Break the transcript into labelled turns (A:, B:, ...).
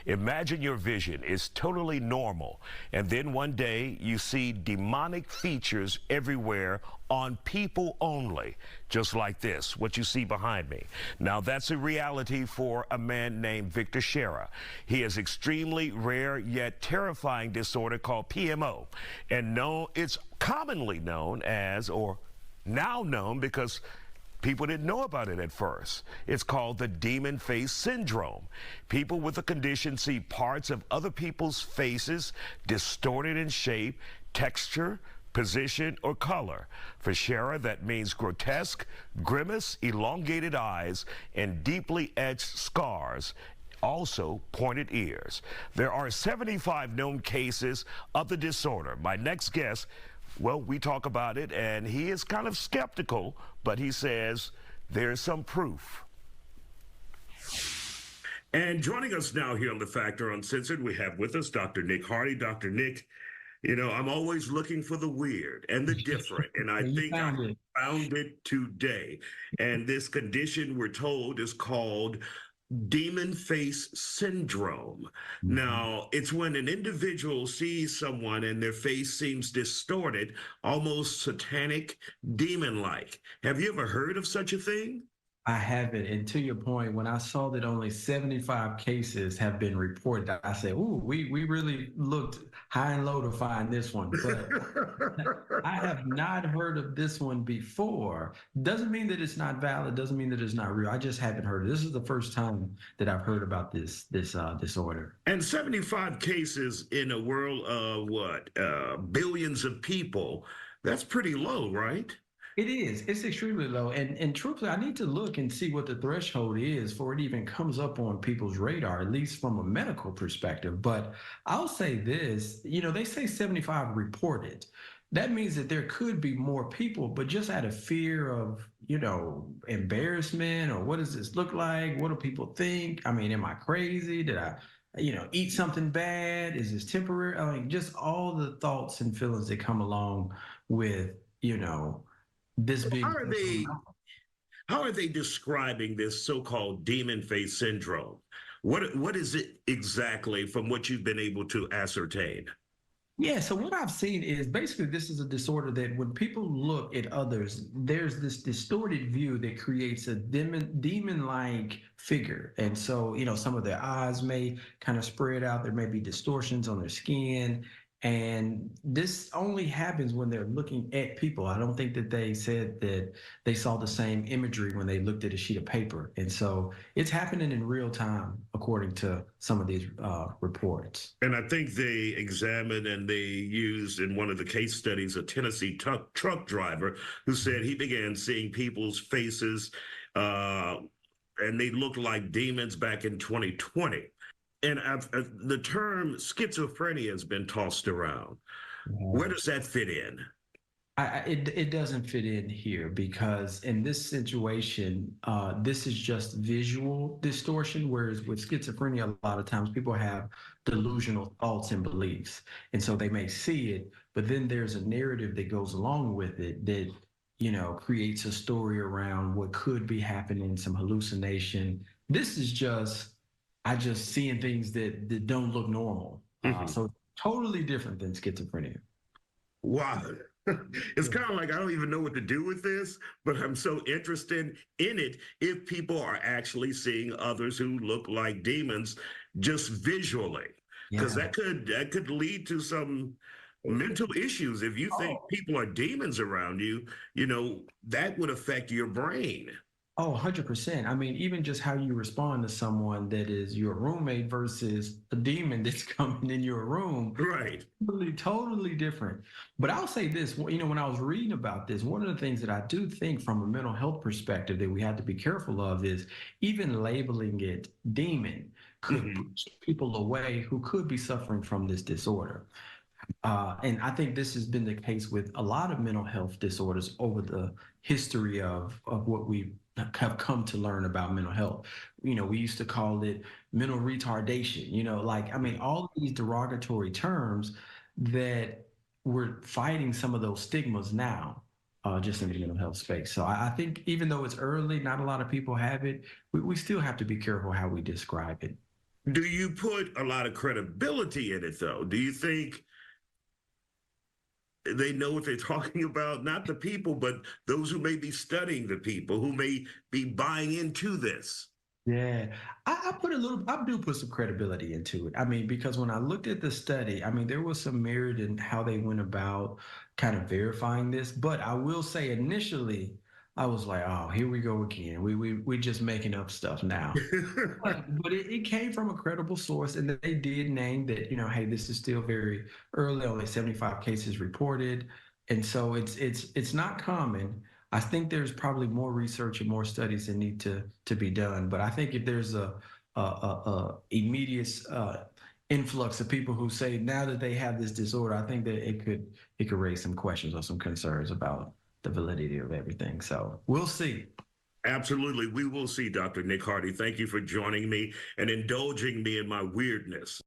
A: Imagine your vision is totally normal, and then one day you see demonic features everywhere on people only, just like this, what you see behind me. Now, that's a reality for a man named Victor Shera. He has extremely rare yet terrifying disorder called PMO, and it's commonly known as, or now known because people didn't know about it at first. It's called the demon face syndrome. People with the condition see parts of other people's faces distorted in shape, texture, position, or color. For Shera, that means grotesque, grimace, elongated eyes, and deeply etched scars. Also, pointed ears. There are 75 known cases of the disorder. My next guest, well, we talk about it, and he is kind of skeptical, but he says there's some proof. And joining us now here on The Factor Uncensored, we have with us Dr. Nick Hardy. Dr. Nick, you know, I'm always looking for the weird and the different, and I think I found it today. And this condition, we're told, is called demon face syndrome. Now, it's when an individual sees someone and their face seems distorted, almost satanic, demon-like. Have you ever heard of such a thing?
B: I haven't. And to your point, when I saw that only 75 cases have been reported, I said, ooh, we really looked high and low to find this one. But I have not heard of this one before. Doesn't mean that it's not valid. Doesn't mean that it's not real. I just haven't heard it. This is the first time that I've heard about this disorder.
A: And 75 cases in a world of what, billions of people, that's pretty low, right?
B: It is. It's extremely low. And truthfully, I need to look and see what the threshold is for it even comes up on people's radar, at least from a medical perspective. But I'll say this, you know, they say 75 reported. That means that there could be more people, but just out of fear of, you know, embarrassment or what does this look like? What do people think? I mean, am I crazy? Did I, you know, eat something bad? Is this temporary? I mean, just all the thoughts and feelings that come along with, you know, this being.
A: How are they describing this so-called demon face syndrome? What is it exactly from what you've been able to ascertain?
B: Yeah, so what I've seen is basically this is a disorder that when people look at others, there's this distorted view that creates a demon-like figure. And so, you know, some of their eyes may kind of spread out. There may be distortions on their skin. And this only happens when they're looking at people. I don't think that they said that they saw the same imagery when they looked at a sheet of paper. And so it's happening in real time, according to some of these reports.
A: And I think they examined and they used in one of the case studies a Tennessee truck driver who said he began seeing people's faces and they looked like demons back in 2020. And the term schizophrenia has been tossed around. Where does that fit in?
B: It doesn't fit in here because in this situation, this is just visual distortion, whereas with schizophrenia, a lot of times people have delusional thoughts and beliefs. And so they may see it, but then there's a narrative that goes along with it that, you know, creates a story around what could be happening, some hallucination. This is just seeing things that don't look normal. So totally different than schizophrenia.
A: Wow. It's kind of like, I don't even know what to do with this, but I'm so interested in it if people are actually seeing others who look like demons just visually, because that could lead to some mental issues. If you think people are demons around you, you know, that would affect your brain.
B: Oh, 100%. I mean, even just how you respond to someone that is your roommate versus a demon that's coming in your room.
A: Right.
B: Totally different. But I'll say this, you know, when I was reading about this, one of the things that I do think from a mental health perspective that we have to be careful of is even labeling it demon could push people away who could be suffering from this disorder. And I think this has been the case with a lot of mental health disorders over the history of what we have come to learn about mental health. You know, we used to call it mental retardation, you know, like, I mean, all of these derogatory terms that we're fighting some of those stigmas now, just in the mental health space. So I think even though it's early, not a lot of people have it, we still have to be careful how we describe it.
A: Do you put a lot of credibility in it, though? Do you think they know what they're talking about? Not the people, but those who may be studying the people, who may be buying into this.
B: Yeah, I do put some credibility into it. I mean, because when I looked at the study, I mean, there was some merit in how they went about kind of verifying this. But I will say initially, I was like, oh, here we go again. We just making up stuff now. But it came from a credible source, and they did name that, hey, this is still very early, only 75 cases reported. And so it's not common. I think there's probably more research and more studies that need to be done. But I think if there's a immediate influx of people who say now that they have this disorder, I think that it could raise some questions or some concerns about the validity of everything. So we'll see.
A: Absolutely. We will see, Dr. Nick Hardy. Thank you for joining me and indulging me in my weirdness.